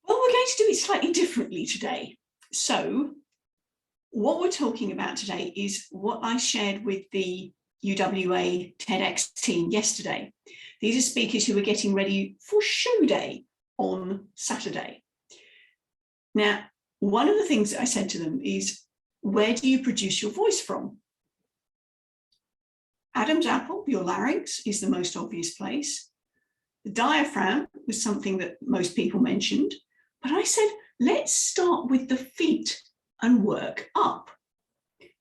Well, we're going to do it slightly differently today. So what we're talking about today is what I shared with the UWA TEDx team yesterday. These are speakers who are getting ready for show day on Saturday. Now, one of the things that I said to them is, where do you produce your voice from? Adam's apple, your larynx, is the most obvious place. The diaphragm was something that most people mentioned, but I said, let's start with the feet and work up.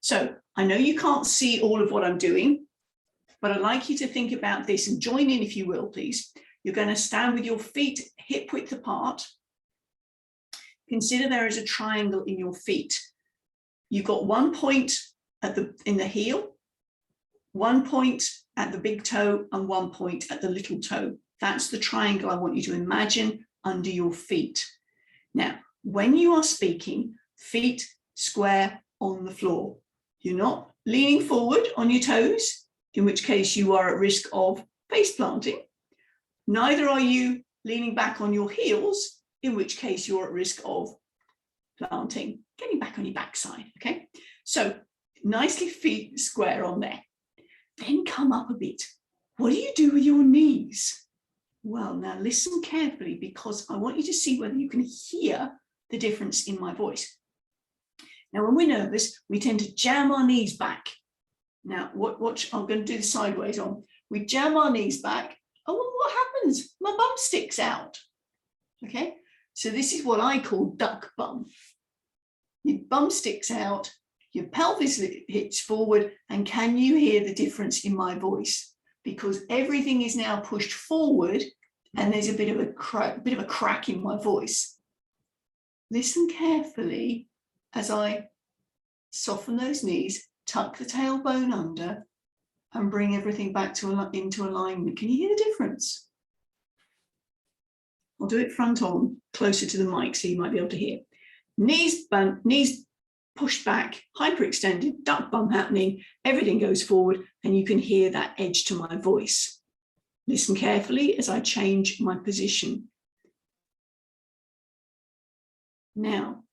So I know you can't see all of what I'm doing, but I'd like you to think about this and join in if you will, please. You're going to stand with your feet hip width apart. Consider there is a triangle in your feet. You've got one point in the heel, 1 point at the big toe, and 1 point at the little toe. That's the triangle I want you to imagine under your feet. Now, when you are speaking, feet square on the floor. You're not leaning forward on your toes, in which case you are at risk of face planting. Neither are you leaning back on your heels, in which case you're at risk of planting, getting back on your backside, okay? So nicely feet square on there. Then come up a bit. What do you do with your knees? Well, now listen carefully, because I want you to see whether you can hear the difference in my voice. Now, when we're nervous, we tend to jam our knees back. Now, watch, I'm going to do the sideways on. We jam our knees back. Oh, well, what happens? My bum sticks out. Okay, so this is what I call duck bum. Your bum sticks out, your pelvis hits forward, and can you hear the difference in my voice? Because everything is now pushed forward, and there's a bit of a crack in my voice. Listen carefully as I soften those knees, tuck the tailbone under, and bring everything back into alignment. Can you hear the difference? I'll do it front on, closer to the mic, so you might be able to hear. Knees bent, knees pushed back, hyperextended, duck bum happening, everything goes forward, and you can hear that edge to my voice. Listen carefully as I change my position. Now,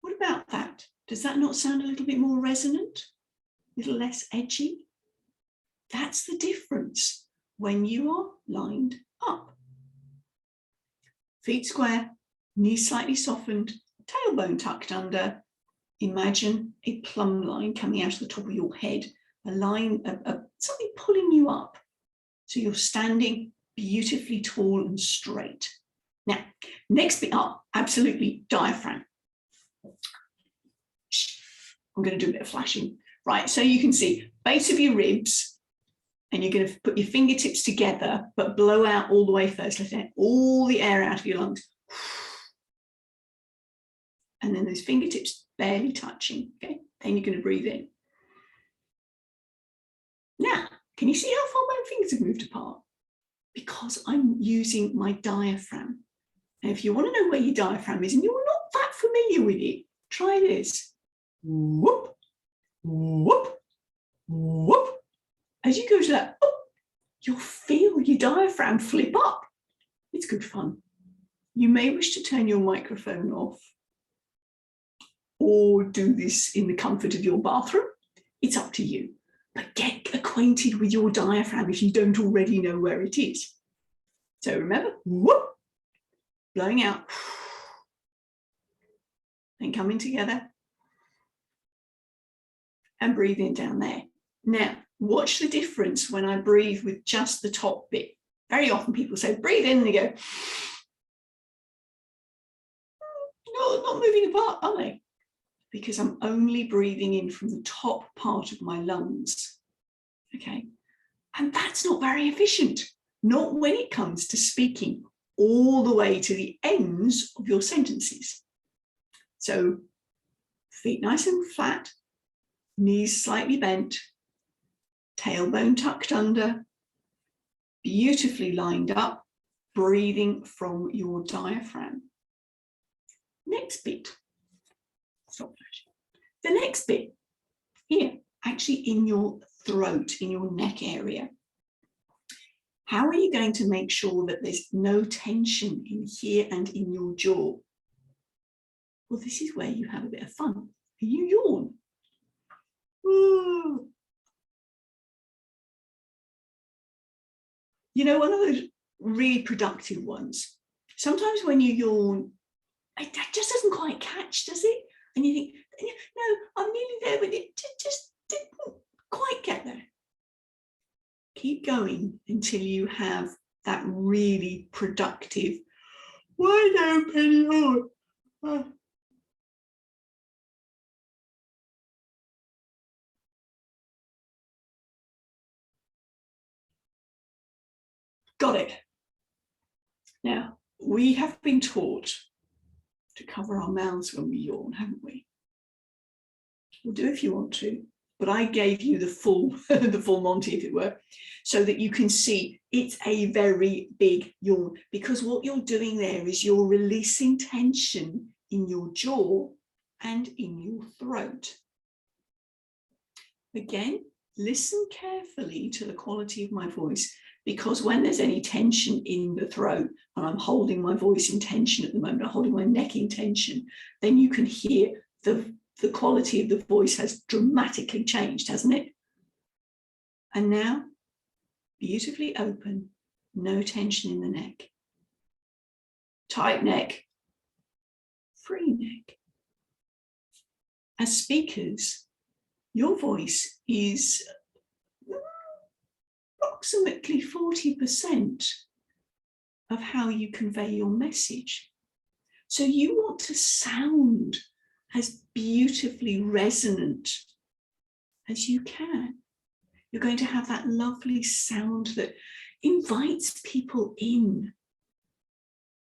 what about that? Does that not sound a little bit more resonant? A little less edgy? That's the difference when you are lined up. Feet square, knees slightly softened, tailbone tucked under. Imagine a plumb line coming out of the top of your head, a line of something pulling you up. So you're standing beautifully tall and straight. Now, next bit up, absolutely diaphragm. I'm going to do a bit of flashing. Right, so you can see base of your ribs, and you're going to put your fingertips together, but blow out all the way first. Let all the air out of your lungs. And then those fingertips barely touching, okay? Then you're going to breathe in. Now, can you see how far my fingers have moved apart? Because I'm using my diaphragm. And if you want to know where your diaphragm is and you're not that familiar with it, try this. Whoop, whoop, whoop. As you go to that, whoop, you'll feel your diaphragm flip up. It's good fun. You may wish to turn your microphone off or do this in the comfort of your bathroom. It's up to you. But get acquainted with your diaphragm if you don't already know where it is. So remember, whoop, blowing out, then coming together and breathing down there. Now, watch the difference when I breathe with just the top bit. Very often people say, breathe in, and they go, no, not moving apart, are they? Because I'm only breathing in from the top part of my lungs, okay? And that's not very efficient, not when it comes to speaking all the way to the ends of your sentences. So feet nice and flat, knees slightly bent, tailbone tucked under, beautifully lined up, breathing from your diaphragm. Next bit. Stop flashing. The next bit here, actually in your throat, in your neck area. How are you going to make sure that there's no tension in here and in your jaw? Well, this is where you have a bit of fun. You yawn. Ooh. You know, one of those really productive ones. Sometimes when you yawn, it just doesn't quite catch, does it? And you think, no, I'm nearly there, but it just didn't quite get there. Keep going until you have that really productive, wide open yawn. Got it. Now, we have been taught to cover our mouths when we yawn, haven't we? We'll do if you want to, but I gave you the full Monty, if it were, so that you can see it's a very big yawn, because what you're doing there is you're releasing tension in your jaw and in your throat. Again, listen carefully to the quality of my voice, because when there's any tension in the throat, and I'm holding my voice in tension at the moment, I'm holding my neck in tension, then you can hear the quality of the voice has dramatically changed, hasn't it? And now, beautifully open, no tension in the neck. Tight neck, free neck. As speakers, your voice is approximately 40% of how you convey your message. So you want to sound as beautifully resonant as you can. You're going to have that lovely sound that invites people in.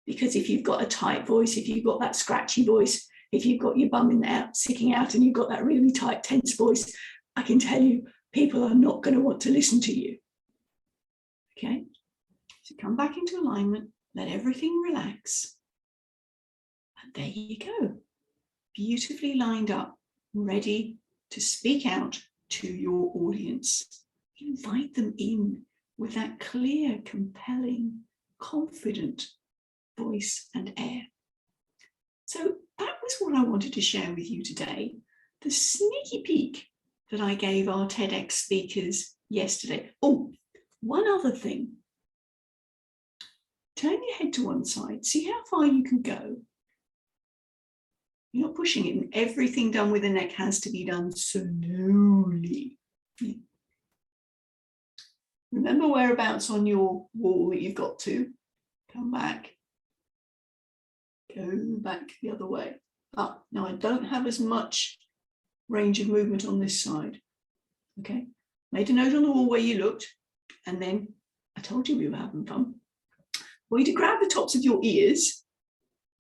Because if you've got a tight voice, if you've got that scratchy voice, if you've got your bum sticking out and you've got that really tight, tense voice, I can tell you, people are not going to want to listen to you. Okay? So come back into alignment, let everything relax. And there you go. Beautifully lined up, ready to speak out to your audience. Invite them in with that clear, compelling, confident voice and air. So that was what I wanted to share with you today. The sneaky peek that I gave our TEDx speakers yesterday. Oh, one other thing. Turn your head to one side. See how far you can go. You're not pushing it, and everything done with the neck has to be done slowly. Remember whereabouts on your wall that you've got to. Come back. Go back the other way. Up. Now I don't have as much range of movement on this side. Okay. Made a note on the wall where you looked, and then I told you we were having fun. I want you to grab the tops of your ears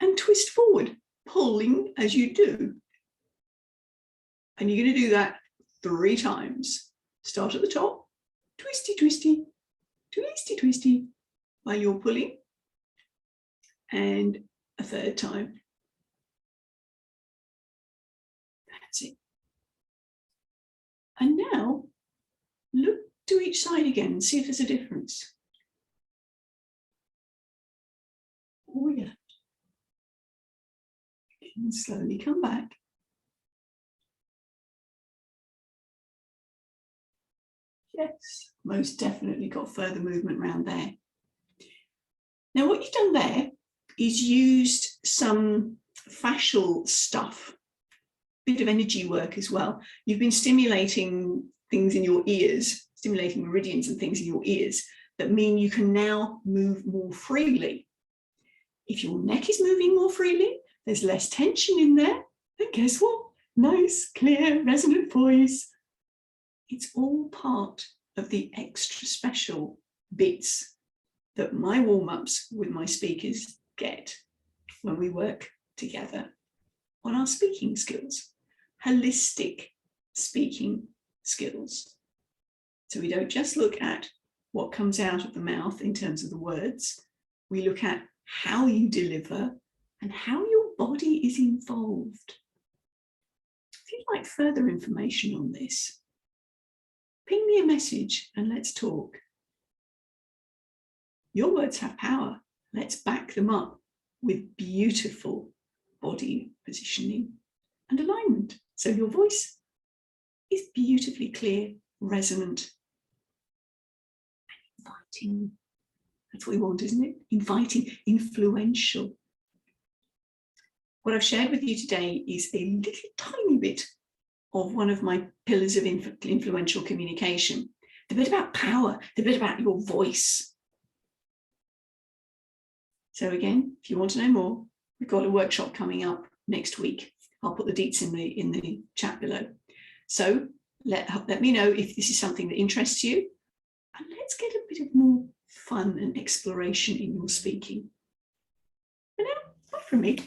and twist forward, pulling as you do. And you're going to do that 3 times. Start at the top, twisty, twisty, twisty, twisty, while you're pulling. And a 3rd time. That's it. And now, look to each side again and see if there's a difference. Oh, yeah. And slowly come back. Yes, most definitely got further movement around there. Now, what you've done there is used some fascial stuff, a bit of energy work as well. You've been stimulating things in your ears, stimulating meridians and things in your ears that mean you can now move more freely. If your neck is moving more freely, there's less tension in there. And guess what? Nice, clear, resonant voice. It's all part of the extra special bits that my warm-ups with my speakers get when we work together on our speaking skills, holistic speaking skills. So we don't just look at what comes out of the mouth in terms of the words, we look at how you deliver and how your body is involved. If you'd like further information on this, ping me a message and let's talk. Your words have power. Let's back them up with beautiful body positioning and alignment. So your voice is beautifully clear, resonant, and inviting. That's what we want, isn't it? Inviting, influential. What I've shared with you today is a little tiny bit of one of my pillars of influential communication. The bit about power, the bit about your voice. So again, if you want to know more, we've got a workshop coming up next week. I'll put the deets in the chat below. So let me know if this is something that interests you, and let's get a bit of more fun and exploration in your speaking. For now, bye from me.